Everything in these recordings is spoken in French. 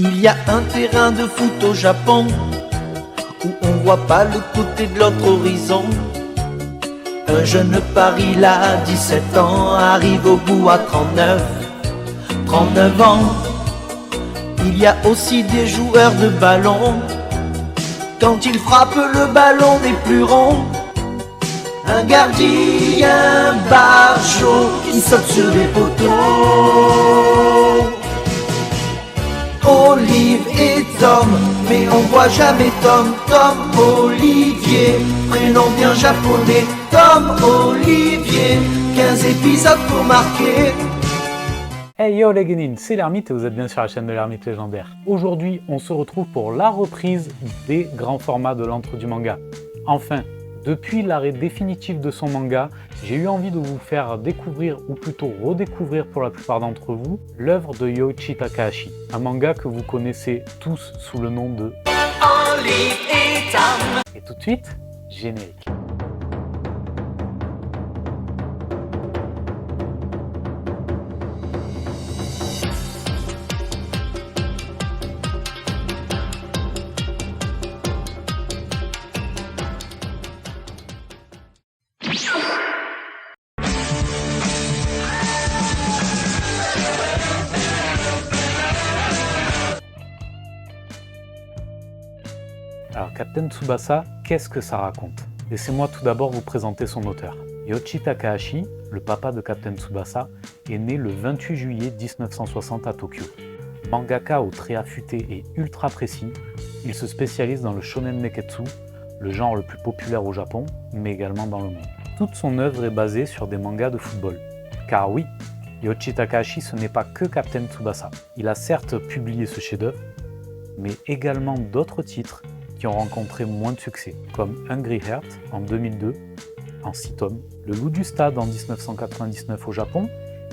Il y a un terrain de foot au Japon où on voit pas le côté de l'autre horizon. Un jeune Paris là, 17 ans, arrive au bout à 39 ans. Il y a aussi des joueurs de ballon. Quand il frappe, le ballon n'est plus rond. Un gardien barjot qui saute sur les poteaux. Olive et Tom, mais on voit jamais Tom. Tom Olivier, prénom bien japonais. Tom Olivier, 15 épisodes pour marquer. Hey yo les Genin, c'est l'Ermite et vous êtes bien sur la chaîne de l'Ermite Légendaire. Aujourd'hui, on se retrouve pour la reprise des grands formats de l'antre du manga. Enfin, depuis l'arrêt définitif de son manga, j'ai eu envie de vous faire découvrir, ou plutôt redécouvrir pour la plupart d'entre vous, l'œuvre de Yoichi Takahashi, un manga que vous connaissez tous sous le nom de Olive et Tom. Et tout de suite, générique. Alors Captain Tsubasa, qu'est-ce que ça raconte? Laissez-moi tout d'abord vous présenter son auteur. Yoichi Takahashi, le papa de Captain Tsubasa, est né le 28 juillet 1960 à Tokyo. Mangaka au trait affûté et ultra précis, il se spécialise dans le shonen neketsu, le genre le plus populaire au Japon, mais également dans le monde. Toute son œuvre est basée sur des mangas de football. Car oui, Yoichi Takahashi ce n'est pas que Captain Tsubasa. Il a certes publié ce chef-d'œuvre, mais également d'autres titres qui ont rencontré moins de succès, comme Hungry Heart en 2002, en 6 tomes, Le Loup du Stade en 1999 au Japon,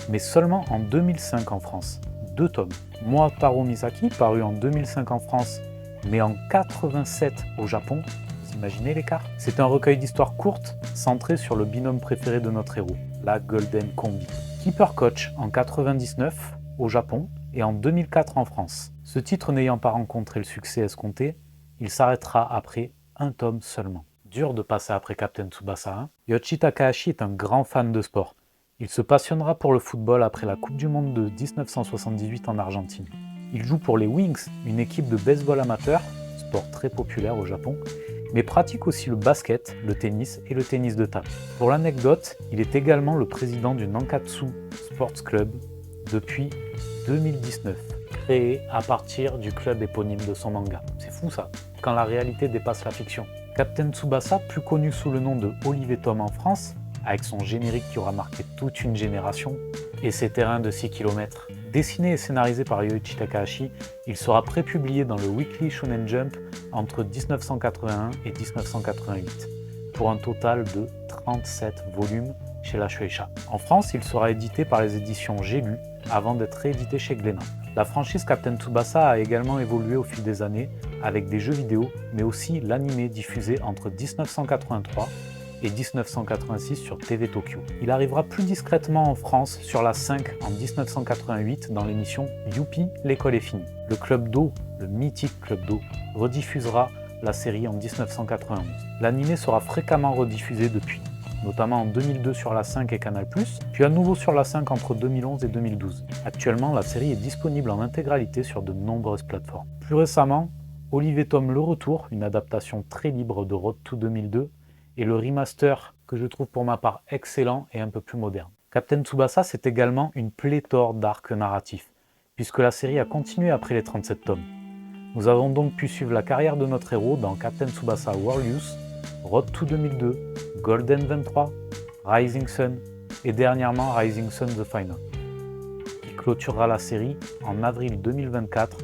mais seulement en 2005 en France, 2 tomes. Moi Taro Misaki, paru en 2005 en France, mais en 87 au Japon, vous imaginez l'écart? C'est un recueil d'histoires courtes, centré sur le binôme préféré de notre héros, la Golden Combi. Keeper Coach en 99 au Japon, et en 2004 en France. Ce titre n'ayant pas rencontré le succès escompté, il s'arrêtera après un tome seulement. Dur de passer après Captain Tsubasa, hein. Yoichi Takahashi est un grand fan de sport. Il se passionnera pour le football après la Coupe du Monde de 1978 en Argentine. Il joue pour les Wings, une équipe de baseball amateur, sport très populaire au Japon, mais pratique aussi le basket, le tennis et le tennis de table. Pour l'anecdote, il est également le président du Nankatsu Sports Club depuis 2019. Créé à partir du club éponyme de son manga. C'est fou ça, quand la réalité dépasse la fiction. Captain Tsubasa, plus connu sous le nom de Olive et Tom en France, avec son générique qui aura marqué toute une génération, et ses terrains de 6 km. Dessiné et scénarisé par Yoichi Takahashi, il sera prépublié dans le Weekly Shonen Jump entre 1981 et 1988, pour un total de 37 volumes chez la Shueisha. En France, il sera édité par les éditions J'ai lu, avant d'être réédité chez Glénat. La franchise Captain Tsubasa a également évolué au fil des années avec des jeux vidéo, mais aussi l'anime diffusé entre 1983 et 1986 sur TV Tokyo. Il arrivera plus discrètement en France sur la 5 en 1988 dans l'émission Youpi, l'école est finie. Le Club d'eau, le mythique Club d'eau, rediffusera la série en 1991. L'anime sera fréquemment rediffusé depuis, notamment en 2002 sur la 5 et Canal+, puis à nouveau sur la 5 entre 2011 et 2012. Actuellement, la série est disponible en intégralité sur de nombreuses plateformes. Plus récemment, Olive et Tom Le Retour, une adaptation très libre de Road to 2002, et le remaster que je trouve pour ma part excellent et un peu plus moderne. Captain Tsubasa, c'est également une pléthore d'arcs narratifs, puisque la série a continué après les 37 tomes. Nous avons donc pu suivre la carrière de notre héros dans Captain Tsubasa Warriors, Road to 2002, Golden 23, Rising Sun et dernièrement Rising Sun The Final, qui clôturera la série en avril 2024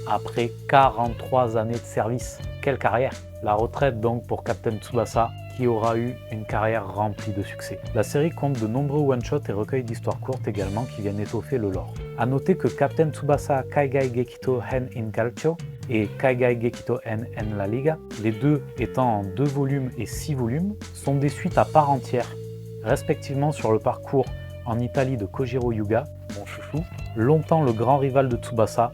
après 43 années de service. Quelle carrière! La retraite donc pour Captain Tsubasa, qui aura eu une carrière remplie de succès. La série compte de nombreux one-shots et recueils d'histoires courtes également qui viennent étoffer le lore. A noter que Captain Tsubasa Kaigai Gekito Hen in Calcio et Kaigai Gekito Hen en la Liga, les deux étant en 2 volumes et 6 volumes, sont des suites à part entière, respectivement sur le parcours en Italie de Kojiro Yuga, mon chouchou, longtemps le grand rival de Tsubasa,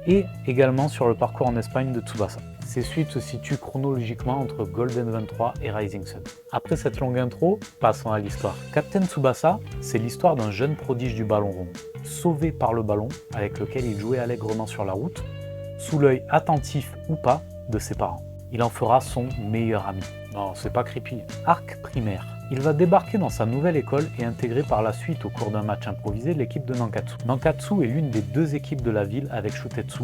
et également sur le parcours en Espagne de Tsubasa. Ces suites se situent chronologiquement entre Golden 23 et Rising Sun. Après cette longue intro, passons à l'histoire. Captain Tsubasa, c'est l'histoire d'un jeune prodige du ballon rond, sauvé par le ballon avec lequel il jouait allègrement sur la route, sous l'œil attentif ou pas de ses parents. Il en fera son meilleur ami. Non, c'est pas creepy. Arc primaire. Il va débarquer dans sa nouvelle école et intégrer par la suite au cours d'un match improvisé l'équipe de Nankatsu. Nankatsu est l'une des deux équipes de la ville avec Shutetsu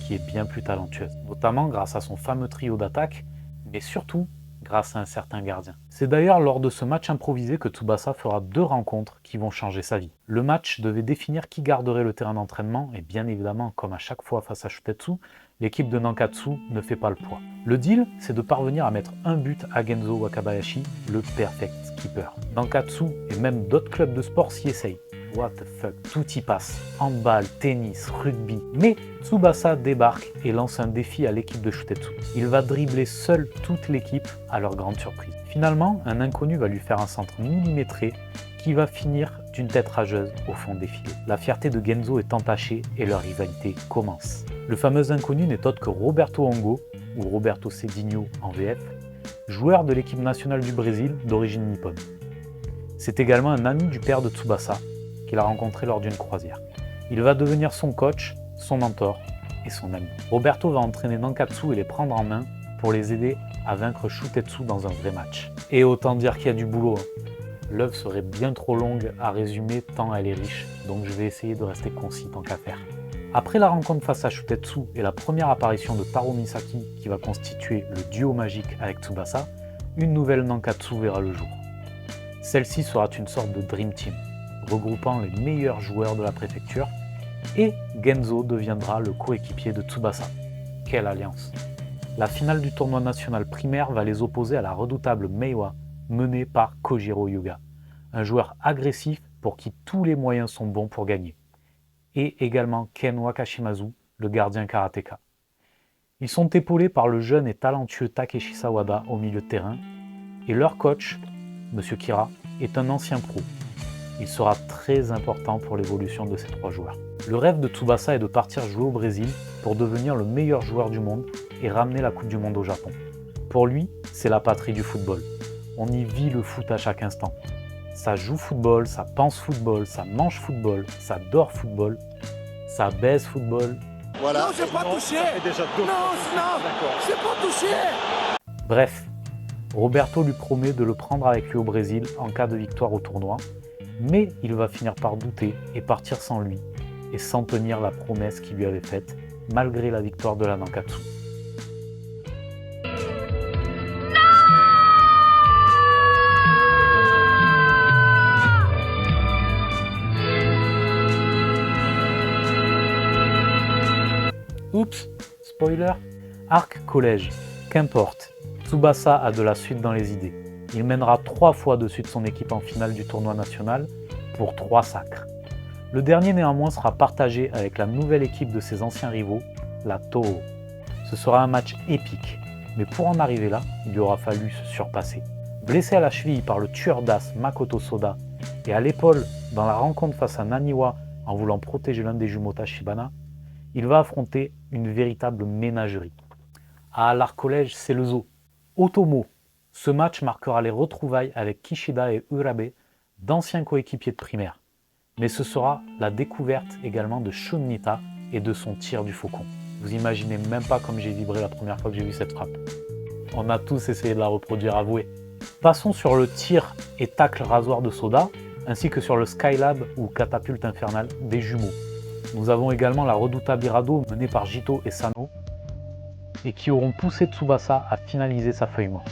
qui est bien plus talentueuse, notamment grâce à son fameux trio d'attaque, mais surtout grâce à un certain gardien. C'est d'ailleurs lors de ce match improvisé que Tsubasa fera 2 rencontres qui vont changer sa vie. Le match devait définir qui garderait le terrain d'entraînement et bien évidemment, comme à chaque fois face à Shutetsu, l'équipe de Nankatsu ne fait pas le poids. Le deal, c'est de parvenir à mettre un but à Genzo Wakabayashi, le perfect skipper. Nankatsu et même d'autres clubs de sport s'y essayent. What the fuck, tout y passe. Handball, tennis, rugby. Mais Tsubasa débarque et lance un défi à l'équipe de Shutetsu. Il va dribbler seul toute l'équipe à leur grande surprise. Finalement, un inconnu va lui faire un centre millimétré qui va finir d'une tête rageuse au fond des filets. La fierté de Genzo est entachée et leur rivalité commence. Le fameux inconnu n'est autre que Roberto Hongo, ou Roberto Cedinho en VF, joueur de l'équipe nationale du Brésil d'origine nippone. C'est également un ami du père de Tsubasa, qu'il a rencontré lors d'une croisière. Il va devenir son coach, son mentor et son ami. Roberto va entraîner Nankatsu et les prendre en main pour les aider à vaincre Shutetsu dans un vrai match. Et autant dire qu'il y a du boulot. L'œuvre serait bien trop longue à résumer tant elle est riche, donc je vais essayer de rester concis tant qu'à faire. Après la rencontre face à Shutetsu et la première apparition de Taro Misaki qui va constituer le duo magique avec Tsubasa, une nouvelle Nankatsu verra le jour. Celle-ci sera une sorte de Dream Team, regroupant les meilleurs joueurs de la préfecture, et Genzo deviendra le coéquipier de Tsubasa. Quelle alliance! La finale du tournoi national primaire va les opposer à la redoutable Meiwa, menée par Kojiro Yuga, un joueur agressif pour qui tous les moyens sont bons pour gagner, et également Ken Wakashimazu, le gardien karatéka. Ils sont épaulés par le jeune et talentueux Takeshi Sawada au milieu de terrain, et leur coach, M. Kira, est un ancien pro. Il sera très important pour l'évolution de ces 3 joueurs. Le rêve de Tsubasa est de partir jouer au Brésil pour devenir le meilleur joueur du monde et ramener la Coupe du Monde au Japon. Pour lui, c'est la patrie du football. On y vit le foot à chaque instant. Ça joue football, ça pense football, ça mange football, ça dort football, ça baise football. Voilà. Non, j'ai pas touché. Non, j'ai pas touché. Bref, Roberto lui promet de le prendre avec lui au Brésil en cas de victoire au tournoi, mais il va finir par douter et partir sans lui, et sans tenir la promesse qu'il lui avait faite, malgré la victoire de la Nankatsu. Oups, spoiler. Arc collège, qu'importe, Tsubasa a de la suite dans les idées. Il mènera 3 fois de suite son équipe en finale du tournoi national pour 3 sacres. Le dernier néanmoins sera partagé avec la nouvelle équipe de ses anciens rivaux, la Toho. Ce sera un match épique, mais pour en arriver là, il lui aura fallu se surpasser. Blessé à la cheville par le tueur d'as Makoto Soda et à l'épaule dans la rencontre face à Naniwa en voulant protéger l'un des jumeaux Tachibana, il va affronter une véritable ménagerie. À l'Arc Collège, c'est le zoo. Otomo. Ce match marquera les retrouvailles avec Kishida et Urabe, d'anciens coéquipiers de primaire. Mais ce sera la découverte également de Shunita et de son tir du faucon. Vous imaginez même pas comme j'ai vibré la première fois que j'ai vu cette frappe. On a tous essayé de la reproduire, avouez. Passons sur le tir et tacle rasoir de Soda, ainsi que sur le Skylab ou catapulte infernale des jumeaux. Nous avons également la redoutable Hirado menée par Jito et Sano, et qui auront poussé Tsubasa à finaliser sa feuille morte.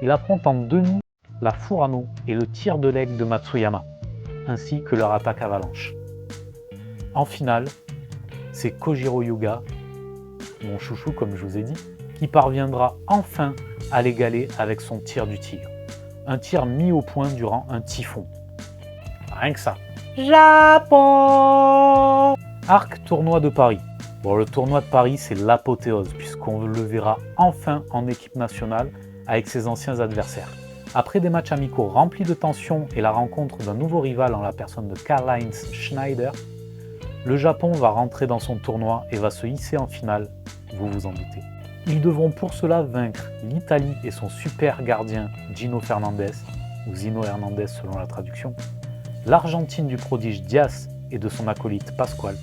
Il affronte en demi la Furano et le tir de l'aigle de Matsuyama, ainsi que leur attaque avalanche. En finale, c'est Kojiro Yuga, mon chouchou comme je vous ai dit, qui parviendra enfin à l'égaler avec son tir du tigre. Un tir mis au point durant un typhon. Rien que ça. Japon! Arc tournoi de Paris. Bon, le tournoi de Paris, c'est l'apothéose, puisqu'on le verra enfin en équipe nationale avec ses anciens adversaires. Après des matchs amicaux remplis de tensions et la rencontre d'un nouveau rival en la personne de Karl-Heinz Schneider, le Japon va rentrer dans son tournoi et va se hisser en finale, vous vous en doutez. Ils devront pour cela vaincre l'Italie et son super gardien Gino Fernandez, ou Zino Hernandez selon la traduction, l'Argentine du prodige Diaz et de son acolyte Pascual,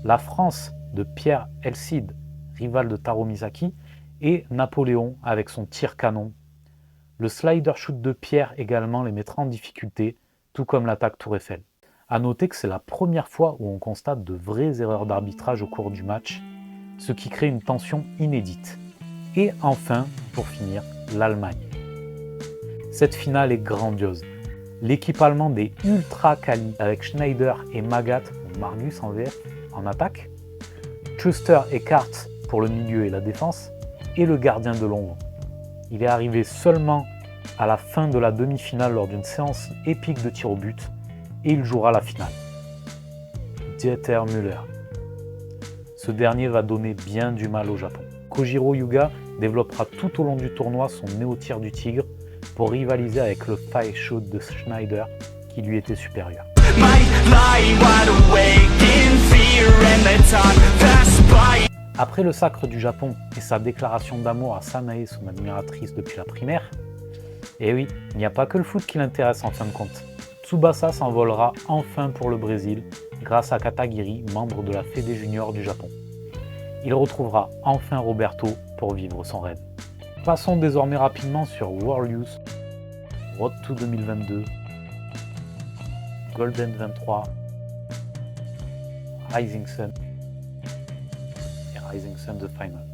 la France de Pierre Elcide, rival de Taro Misaki, et Napoléon avec son tir-canon. Le slider shoot de Pierre également les mettra en difficulté, tout comme l'attaque Tour Eiffel. A noter que c'est la première fois où on constate de vraies erreurs d'arbitrage au cours du match, ce qui crée une tension inédite. Et enfin, pour finir, l'Allemagne. Cette finale est grandiose. L'équipe allemande est ultra quali avec Schneider et Magat, ou Margus en VF, en attaque, Schuster et Karts pour le milieu et la défense, et le gardien de l'ombre. Il est arrivé seulement à la fin de la demi-finale lors d'une séance épique de tir au but, et il jouera la finale. Dieter Müller. Ce dernier va donner bien du mal au Japon. Kojiro Yuga développera tout au long du tournoi son néo-tir du tigre pour rivaliser avec le fire shoot de Schneider qui lui était supérieur. Après le sacre du Japon et sa déclaration d'amour à Sanae, son admiratrice depuis la primaire, et oui, il n'y a pas que le foot qui l'intéresse en fin de compte. Tsubasa s'envolera enfin pour le Brésil grâce à Katagiri, membre de la Fédé Junior du Japon. Il retrouvera enfin Roberto pour vivre son rêve. Passons désormais rapidement sur World Youth, Road to 2022, Golden 23, Rising Sun et Rising Sun The Final.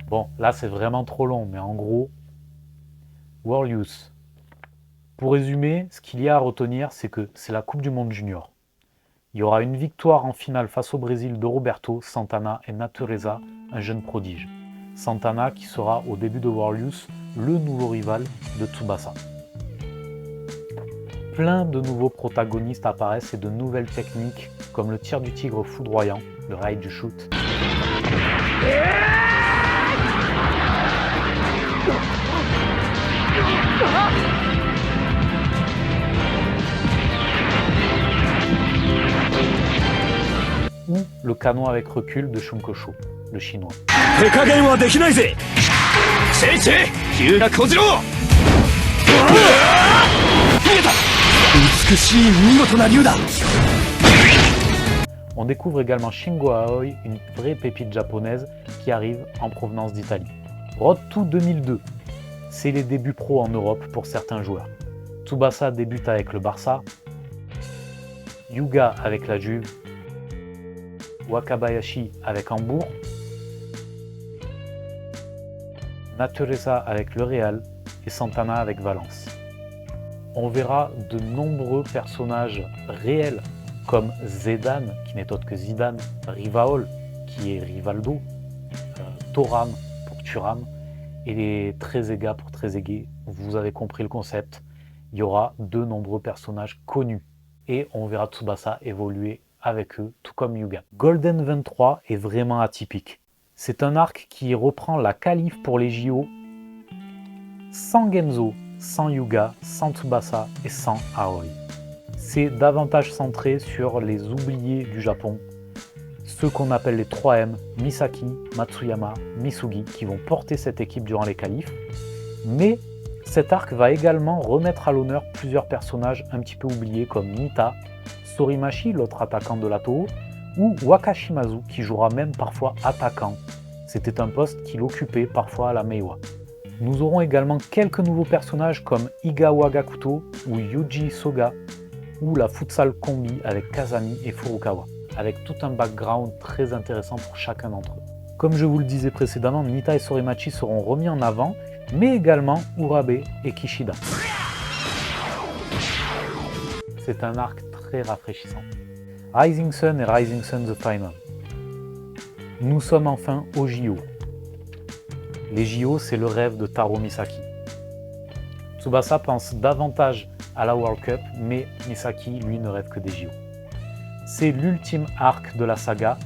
Bon, là c'est vraiment trop long, mais en gros, World Youth. Pour résumer, ce qu'il y a à retenir, c'est que c'est la Coupe du Monde Junior. Il y aura une victoire en finale face au Brésil de Roberto, Santana et Natureza, un jeune prodige. Santana qui sera au début de World Youth le nouveau rival de Tsubasa. Plein de nouveaux protagonistes apparaissent et de nouvelles techniques comme le tir du tigre foudroyant, le raid du shoot. Ou le canon avec recul de Shunkosho, le chinois. On découvre également Shingo Aoi, une vraie pépite japonaise qui arrive en provenance d'Italie. Road to 2002, c'est les débuts pro en Europe pour certains joueurs. Tsubasa débute avec le Barça, Yuga avec la Juve, Wakabayashi avec Hambourg, Natureza avec le Real et Santana avec Valence. On verra de nombreux personnages réels comme Zidane, qui n'est autre que Zidane, Rivaol, qui est Rivaldo, Thuram pour Thuram, et les Trezeguet pour Trezeguet. Vous avez compris le concept. Il y aura de nombreux personnages connus. Et on verra Tsubasa évoluer avec eux, tout comme Yuga. Golden 23 est vraiment atypique. C'est un arc qui reprend la qualif pour les JO sans Genzo, sans Yuga, sans Tsubasa et sans Aoi. C'est davantage centré sur les oubliés du Japon, ceux qu'on appelle les 3M, Misaki, Matsuyama, Misugi, qui vont porter cette équipe durant les qualifs. Mais cet arc va également remettre à l'honneur plusieurs personnages un petit peu oubliés comme Nita, Sorimachi, l'autre attaquant de la Toho, ou Wakashimazu, qui jouera même parfois attaquant. C'était un poste qu'il occupait parfois à la Meiwa. Nous aurons également quelques nouveaux personnages comme Igawa Gakuto ou Yuji Soga, ou la Futsal Combi avec Kazami et Furukawa, avec tout un background très intéressant pour chacun d'entre eux. Comme je vous le disais précédemment, Nita et Sorimachi seront remis en avant, mais également Urabe et Kishida. C'est un arc très rafraîchissant. Rising Sun et Rising Sun The Final. Nous sommes enfin aux JO. Les JO, c'est le rêve de Taro Misaki. Tsubasa pense davantage à la World Cup, mais Misaki, lui, ne rêve que des JO. C'est l'ultime arc de la saga,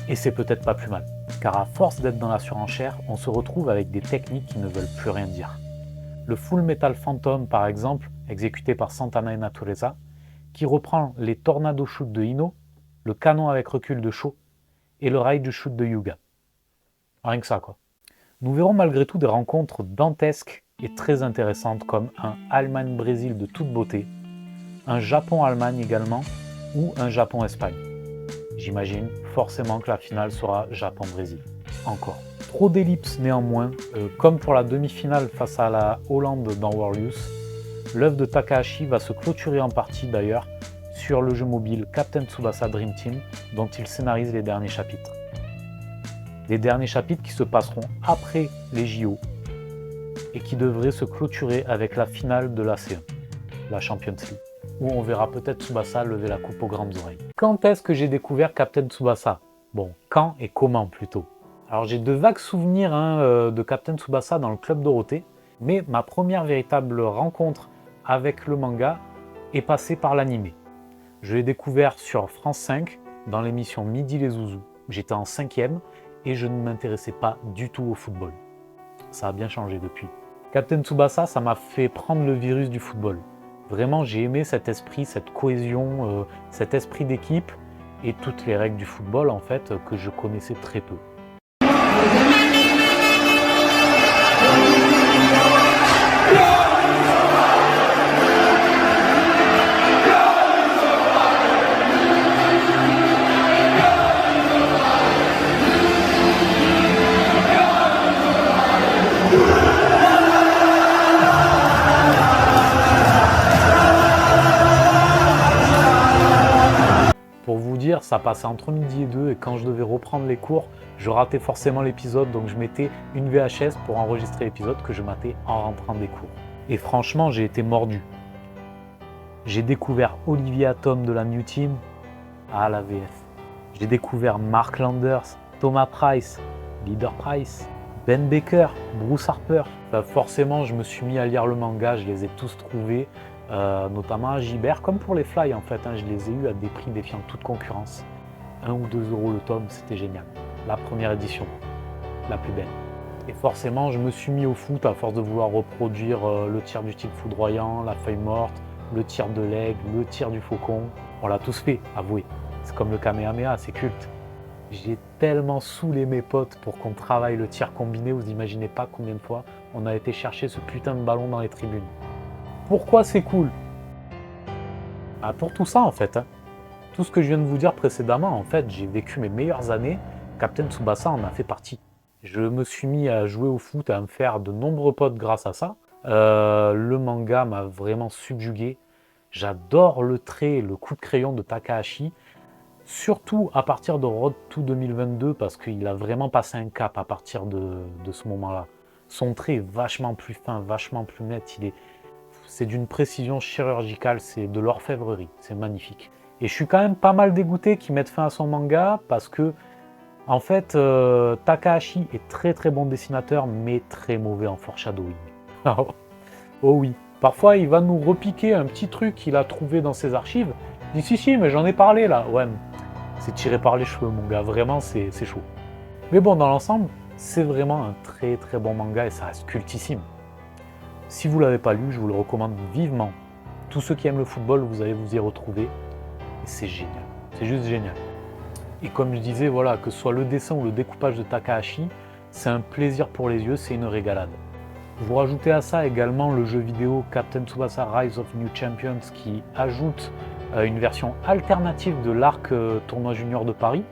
et c'est peut-être pas plus mal, car à force d'être dans la surenchère, on se retrouve avec des techniques qui ne veulent plus rien dire. Le Full Metal Phantom, par exemple, exécuté par Santana et Natureza, qui reprend les Tornado Shoot de Ino, le canon avec recul de Sho et le Raiju Shoot de Yuga. Rien que ça, quoi. Nous verrons malgré tout des rencontres dantesques et très intéressantes comme un Allemagne-Brésil de toute beauté, un Japon-Allemagne également, ou un Japon-Espagne. J'imagine forcément que la finale sera Japon-Brésil. Encore. Trop d'ellipses néanmoins, comme pour la demi-finale face à la Hollande dans Warriors, l'œuvre de Takahashi va se clôturer en partie d'ailleurs sur le jeu mobile Captain Tsubasa Dream Team dont il scénarise les derniers chapitres. Les derniers chapitres qui se passeront après les JO et qui devraient se clôturer avec la finale de la C1, la Champions League, où on verra peut-être Tsubasa lever la coupe aux grandes oreilles. Quand est-ce que j'ai découvert Captain Tsubasa? Bon, quand et comment plutôt? Alors j'ai de vagues souvenirs de Captain Tsubasa dans le Club Dorothée, mais ma première véritable rencontre avec le manga est passée par l'animé. Je l'ai découvert sur France 5 dans l'émission Midi les Zouzous. J'étais en 5e et je ne m'intéressais pas du tout au football. Ça a bien changé depuis. Captain Tsubasa, ça m'a fait prendre le virus du football. Vraiment, j'ai aimé cet esprit, cette cohésion, cet esprit d'équipe et toutes les règles du football en fait que je connaissais très peu. Pour vous dire, ça passait entre midi et 2 et quand je devais reprendre les cours, je ratais forcément l'épisode, donc je mettais une VHS pour enregistrer l'épisode que je matais en rentrant des cours. Et franchement, j'ai été mordu. J'ai découvert Olivier Atom de la New Team à la VF. J'ai découvert Mark Landers, Thomas Price, Leader Price, Ben Baker, Bruce Harper. Enfin, forcément, je me suis mis à lire le manga, je les ai tous trouvés. Notamment à Gibert, comme pour les Fly en fait, je les ai eus à des prix défiant toute concurrence. 1 ou 2 euros le tome, c'était génial. La première édition, la plus belle. Et forcément, je me suis mis au foot à force de vouloir reproduire le tir du tigre foudroyant, la feuille morte, le tir de l'aigle, le tir du faucon. On l'a tous fait, avouez. C'est comme le Kamehameha, c'est culte. J'ai tellement saoulé mes potes pour qu'on travaille le tir combiné, vous imaginez pas combien de fois on a été chercher ce putain de ballon dans les tribunes. Pourquoi c'est cool? Pour tout ça en fait. Tout ce que je viens de vous dire précédemment, en fait, j'ai vécu mes meilleures années. Captain Tsubasa en a fait partie. Je me suis mis à jouer au foot, à me faire de nombreux potes grâce à ça. Le manga m'a vraiment subjugué. J'adore le trait, le coup de crayon de Takahashi. Surtout à partir de Road to 2022, parce qu'il a vraiment passé un cap à partir de ce moment-là. Son trait est vachement plus fin, vachement plus net. C'est d'une précision chirurgicale, c'est de l'orfèvrerie, c'est magnifique. Et je suis quand même pas mal dégoûté qu'ils mettent fin à son manga parce que, en fait, Takahashi est très très bon dessinateur, mais très mauvais en foreshadowing. Oh oui, parfois il va nous repiquer un petit truc qu'il a trouvé dans ses archives. Il dit si, mais j'en ai parlé là. Ouais, c'est tiré par les cheveux, mon gars, vraiment c'est chaud. Mais bon, dans l'ensemble, c'est vraiment un très très bon manga et ça reste cultissime. Si vous ne l'avez pas lu, je vous le recommande vivement. Tous ceux qui aiment le football, vous allez vous y retrouver. Et c'est génial. C'est juste génial. Et comme je disais, voilà, que ce soit le dessin ou le découpage de Takahashi, c'est un plaisir pour les yeux, c'est une régalade. Vous rajoutez à ça également le jeu vidéo Captain Tsubasa Rise of New Champions qui ajoute une version alternative de l'arc tournoi junior de Paris.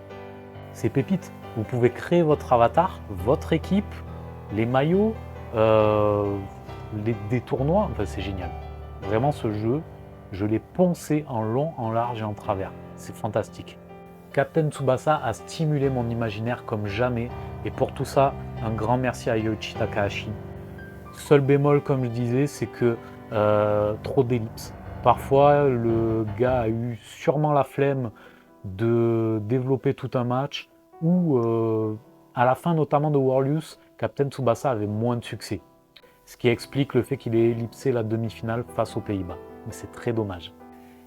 C'est pépite. Vous pouvez créer votre avatar, votre équipe, les maillots, des tournois, enfin c'est génial. Vraiment ce jeu, je l'ai poncé en long, en large et en travers. C'est fantastique. Captain Tsubasa a stimulé mon imaginaire comme jamais et pour tout ça, un grand merci à Yoichi Takahashi. Seul bémol, comme je disais, c'est que trop d'ellipses. Parfois, le gars a eu sûrement la flemme de développer tout un match ou à la fin notamment de Warriors, Captain Tsubasa avait moins de succès. Ce qui explique le fait qu'il ait ellipsé la demi-finale face aux Pays-Bas. Mais c'est très dommage.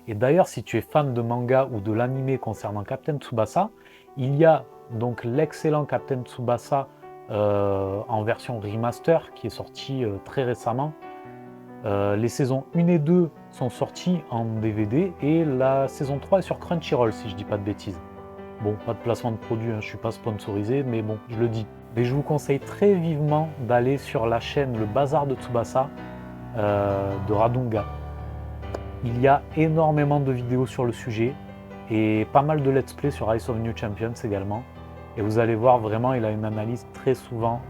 Et d'ailleurs, si tu es fan de manga ou de l'anime concernant Captain Tsubasa, il y a donc l'excellent Captain Tsubasa en version remaster qui est sorti très récemment. Les saisons 1 et 2 sont sorties en DVD et la saison 3 est sur Crunchyroll si je dis pas de bêtises. Bon, pas de placement de produit, hein, je suis pas sponsorisé, mais bon, je le dis. Mais je vous conseille très vivement d'aller sur la chaîne Le Bazar de Tsubasa de Radunga. Il y a énormément de vidéos sur le sujet et pas mal de let's play sur Ice of New Champions également. Et vous allez voir, vraiment, il a une analyse très souvent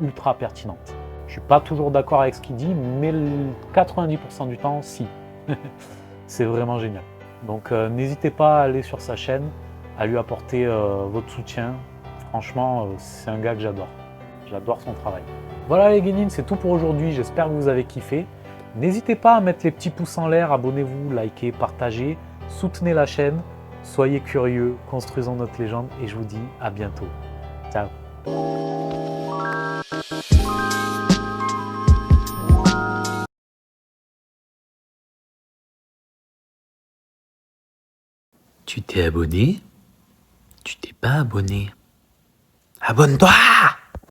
ultra pertinente. Je suis pas toujours d'accord avec ce qu'il dit, mais 90% du temps, si. C'est vraiment génial. Donc n'hésitez pas à aller sur sa chaîne, à lui apporter votre soutien. Franchement, c'est un gars que j'adore. J'adore son travail. Voilà les Guénines, c'est tout pour aujourd'hui. J'espère que vous avez kiffé. N'hésitez pas à mettre les petits pouces en l'air, abonnez-vous, likez, partagez, soutenez la chaîne. Soyez curieux, construisons notre légende et je vous dis à bientôt. Ciao. Tu t'es abonné? Tu t'es pas abonné? Abonne-toi!